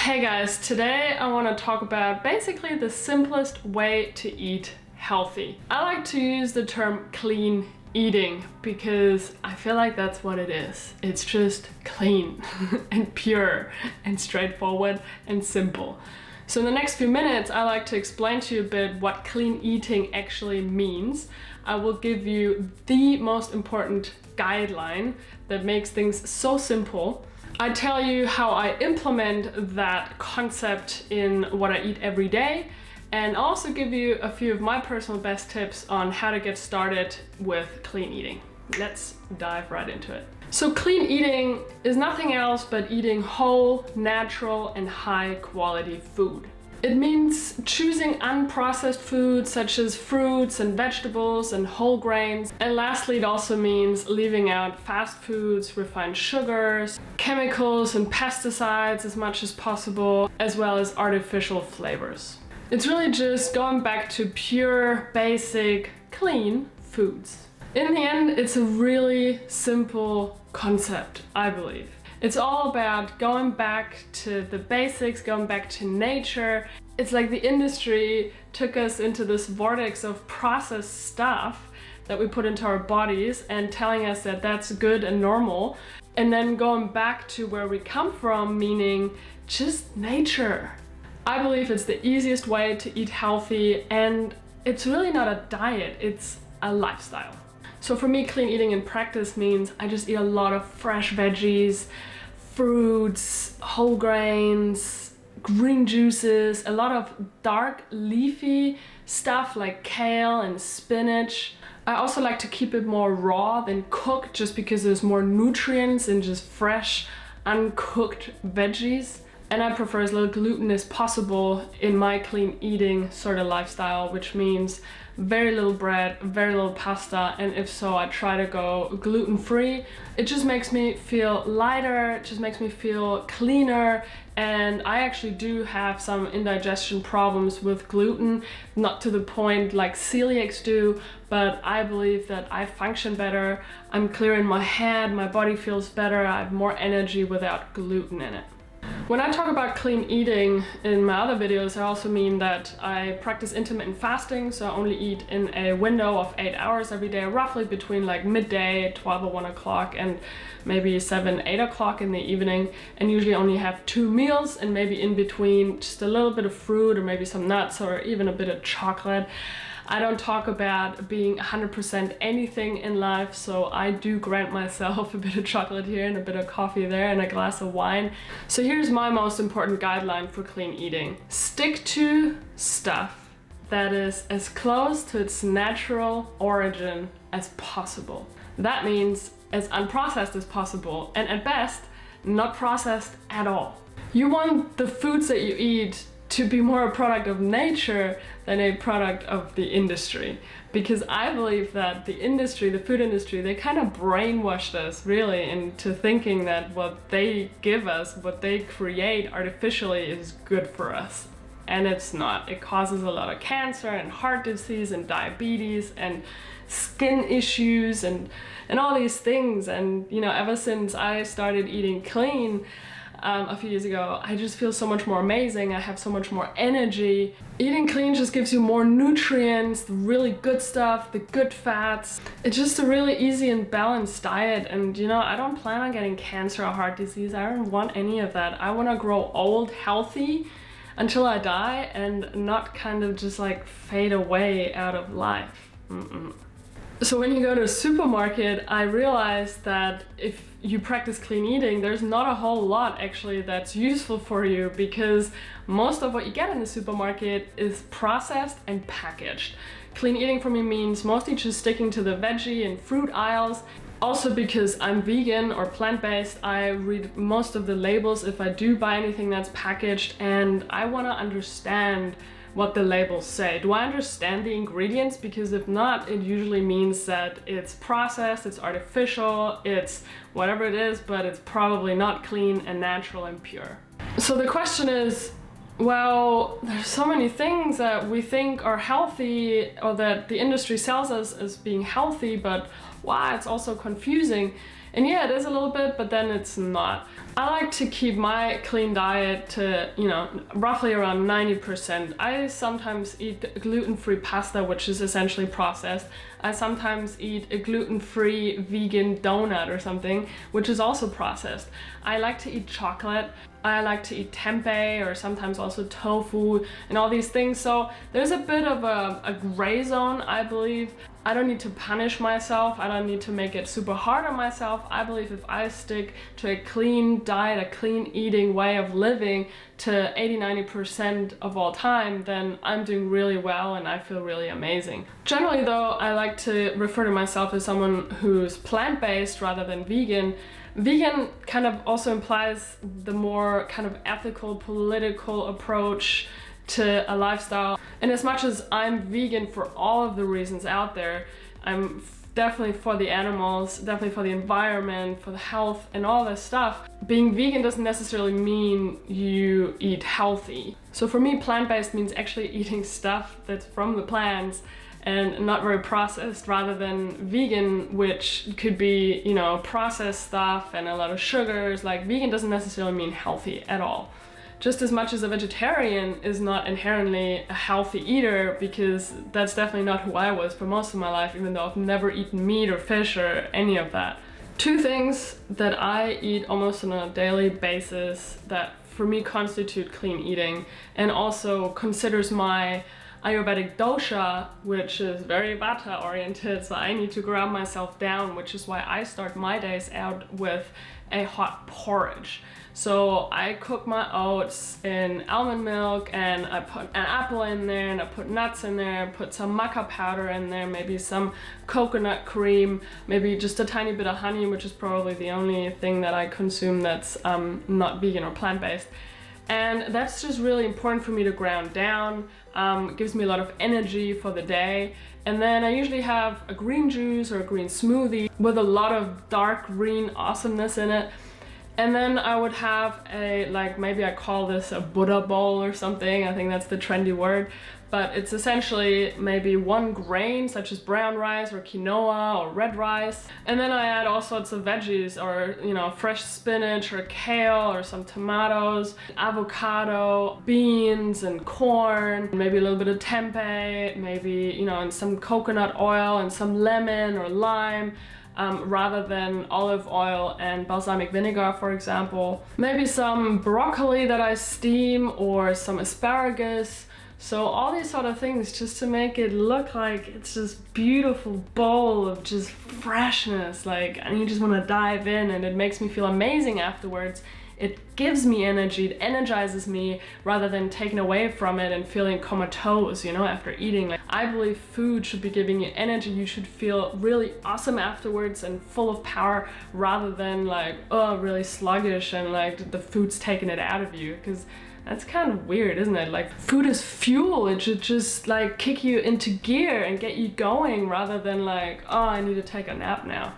Hey guys, today I want to talk about basically the simplest way to eat healthy. I like to use the term clean eating because I feel like that's what it is. It's just clean and pure and straightforward and simple. So in the next few minutes, I like to explain to you a bit what clean eating actually means. I will give you the most important guideline that makes things so simple. I tell you how I implement that concept in what I eat every day, and also give you a few of my personal best tips on how to get started with clean eating. Let's dive right into it. So clean eating is nothing else but eating whole, natural, and high quality food. It means choosing unprocessed foods such as fruits and vegetables and whole grains. And lastly, it also means leaving out fast foods, refined sugars, chemicals and pesticides as much as possible, as well as artificial flavors. It's really just going back to pure, basic, clean foods. In the end, it's a really simple concept, I believe. It's all about going back to the basics, going back to nature. It's like the industry took us into this vortex of processed stuff that we put into our bodies and telling us that that's good and normal. And then going back to where we come from, meaning just nature. I believe it's the easiest way to eat healthy, and it's really not a diet, it's a lifestyle. So for me, clean eating in practice means I just eat a lot of fresh veggies, fruits, whole grains, green juices, a lot of dark leafy stuff like kale and spinach. I also like to keep it more raw than cooked, just because there's more nutrients in just fresh, uncooked veggies. And I prefer as little gluten as possible in my clean eating sort of lifestyle, which means very little bread, very little pasta, and if so, I try to go gluten-free. It just makes me feel lighter, it just makes me feel cleaner, and I actually do have some indigestion problems with gluten, not to the point like celiacs do, but I believe that I function better, I'm clear in my head, my body feels better, I have more energy without gluten in it. When I talk about clean eating in my other videos, I also mean that I practice intermittent fasting, so I only eat in a window of 8 hours every day, roughly between like midday, 12 or 1 o'clock, and maybe 7, 8 o'clock in the evening, and usually only have 2 meals, and maybe in between just a little bit of fruit or maybe some nuts or even a bit of chocolate. I don't talk about being 100% anything in life, so I do grant myself a bit of chocolate here and a bit of coffee there and a glass of wine. So here's my most important guideline for clean eating. Stick to stuff that is as close to its natural origin as possible. That means as unprocessed as possible, and at best, not processed at all. You want the foods that you eat to be more a product of nature than a product of the industry. Because I believe that the industry, the food industry, they kind of brainwashed us really into thinking that what they give us, what they create artificially is good for us. And it's not. It causes a lot of cancer and heart disease and diabetes and skin issues and all these things. And you know, ever since I started eating clean, a few years ago, I just feel so much more amazing. I have so much more energy. Eating clean just gives you more nutrients, the really good stuff, the good fats. It's just a really easy and balanced diet. And you know, I don't plan on getting cancer or heart disease. I don't want any of that. I want to grow old, healthy until I die and not kind of just like fade away out of life. So when you go to a supermarket, I realized that if you practice clean eating, there's not a whole lot actually that's useful for you, because most of what you get in the supermarket is processed and packaged. Clean eating for me means mostly just sticking to the veggie and fruit aisles. Also, because I'm vegan or plant-based, I read most of the labels if I do buy anything that's packaged, and I want to understand what the labels say. Do I understand the ingredients? Because if not, it usually means that it's processed, it's artificial, it's whatever it is, but it's probably not clean and natural and pure. So the question is, well, there's so many things that we think are healthy or that the industry sells us as being healthy, but why? It's also confusing. And yeah, it is a little bit, but then it's not. I like to keep my clean diet to, roughly around 90%. I sometimes eat gluten-free pasta, which is essentially processed. I sometimes eat a gluten-free vegan donut or something, which is also processed. I like to eat chocolate. I like to eat tempeh or sometimes also tofu and all these things. So there's a bit of a gray zone, I believe. I don't need to punish myself. I don't need to make it super hard on myself. I believe if I stick to a clean diet, a clean eating way of living to 80-90% of all time, then I'm doing really well and I feel really amazing. Generally though, I like to refer to myself as someone who's plant-based rather than vegan. Vegan kind of also implies the more kind of ethical, political approach to a lifestyle. And as much as I'm vegan for all of the reasons out there, I'm definitely for the animals, definitely for the environment, for the health and all this stuff. Being vegan doesn't necessarily mean you eat healthy. So for me, plant-based means actually eating stuff that's from the plants and not very processed, rather than vegan, which could be, processed stuff and a lot of sugars. Like, vegan doesn't necessarily mean healthy at all. Just as much as a vegetarian is not inherently a healthy eater, because that's definitely not who I was for most of my life, even though I've never eaten meat or fish or any of that. Two things that I eat almost on a daily basis that for me constitute clean eating and also considers my Ayurvedic dosha, which is very vata oriented, so I need to ground myself down, which is why I start my days out with a hot porridge. So I cook my oats in almond milk and I put an apple in there and I put nuts in there, put some maca powder in there, maybe some coconut cream, maybe just a tiny bit of honey, which is probably the only thing that I consume that's not vegan or plant-based. And that's just really important for me to ground down. It gives me a lot of energy for the day. And then I usually have a green juice or a green smoothie with a lot of dark green awesomeness in it. And then I would have maybe I call this a Buddha bowl or something. I think that's the trendy word. But it's essentially maybe one grain, such as brown rice or quinoa or red rice. And then I add all sorts of veggies or, fresh spinach or kale or some tomatoes, avocado, beans and corn, maybe a little bit of tempeh, maybe, and some coconut oil and some lemon or lime. Rather than olive oil and balsamic vinegar, for example. Maybe some broccoli that I steam or some asparagus. So all these sort of things just to make it look like it's this beautiful bowl of just freshness, and you just want to dive in and it makes me feel amazing afterwards. It gives me energy, it energizes me rather than taken away from it and feeling comatose, after eating. I believe food should be giving you energy. You should feel really awesome afterwards and full of power rather than really sluggish and the food's taking it out of you, because that's kind of weird, isn't it? Food is fuel. It should just kick you into gear and get you going rather than I need to take a nap now.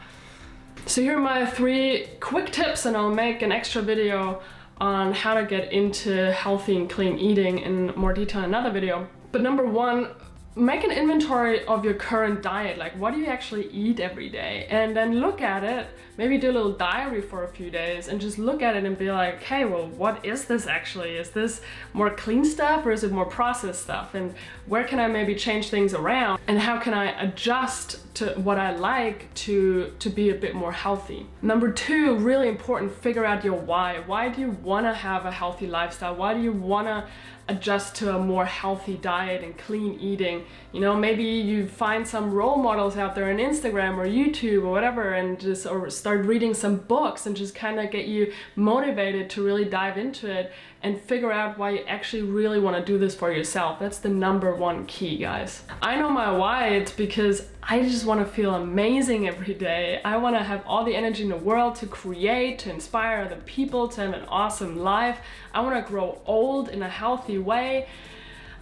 So here are my 3 quick tips, and I'll make an extra video on how to get into healthy and clean eating in more detail in another video. But number 1, make an inventory of your current diet. What do you actually eat every day? And then look at it, maybe do a little diary for a few days and just look at it and be like, hey, well, what is this actually? Is this more clean stuff or is it more processed stuff? And where can I maybe change things around? And how can I adjust to what I like to be a bit more healthy? Number 2, really important, figure out your why. Why do you want to have a healthy lifestyle? Why do you want to adjust to a more healthy diet and clean eating? Maybe you find some role models out there on Instagram or YouTube or whatever and or start reading some books and just kind of get you motivated to really dive into it and figure out why you actually really want to do this for yourself. That's the number 1 key, guys. I know my why. It's because I just want to feel amazing every day. I want to have all the energy in the world to create, to inspire other people, to have an awesome life. I want to grow old in a healthy way.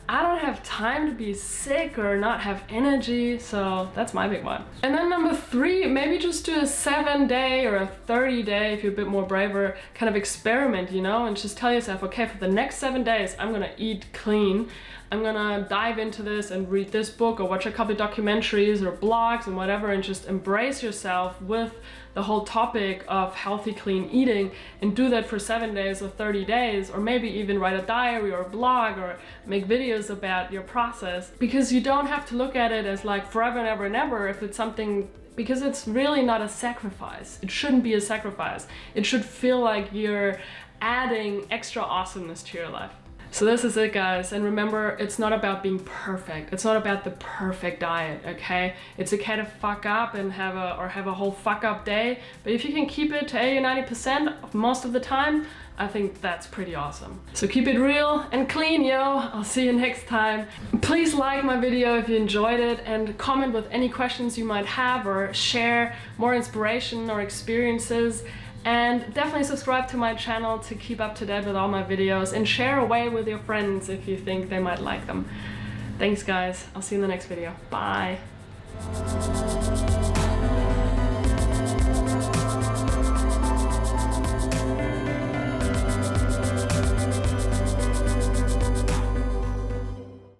I don't have time to be sick or not have energy, so that's my big one. And then number 3, maybe just do a 7-day or a 30-day, if you're a bit more braver, kind of experiment, and just tell yourself, okay, for the next 7 days, I'm gonna eat clean. I'm gonna dive into this and read this book or watch a couple of documentaries or blogs and whatever, and just embrace yourself with the whole topic of healthy, clean eating and do that for 7 days or 30 days, or maybe even write a diary or a blog or make videos about your process, because you don't have to look at it as like forever and ever and ever if it's something, because it's really not a sacrifice. It shouldn't be a sacrifice. It should feel like you're adding extra awesomeness to your life. So this is it, guys, and remember, it's not about being perfect. It's not about the perfect diet, okay? It's okay to fuck up and have a whole fuck up day, but if you can keep it to 80 or 90% of most of the time, I think that's pretty awesome. So keep it real and clean, yo. I'll see you next time. Please like my video if you enjoyed it, and comment with any questions you might have, or share more inspiration or experiences. And definitely subscribe to my channel to keep up to date with all my videos, and share away with your friends if you think they might like them. Thanks, guys. I'll see you in the next video. Bye.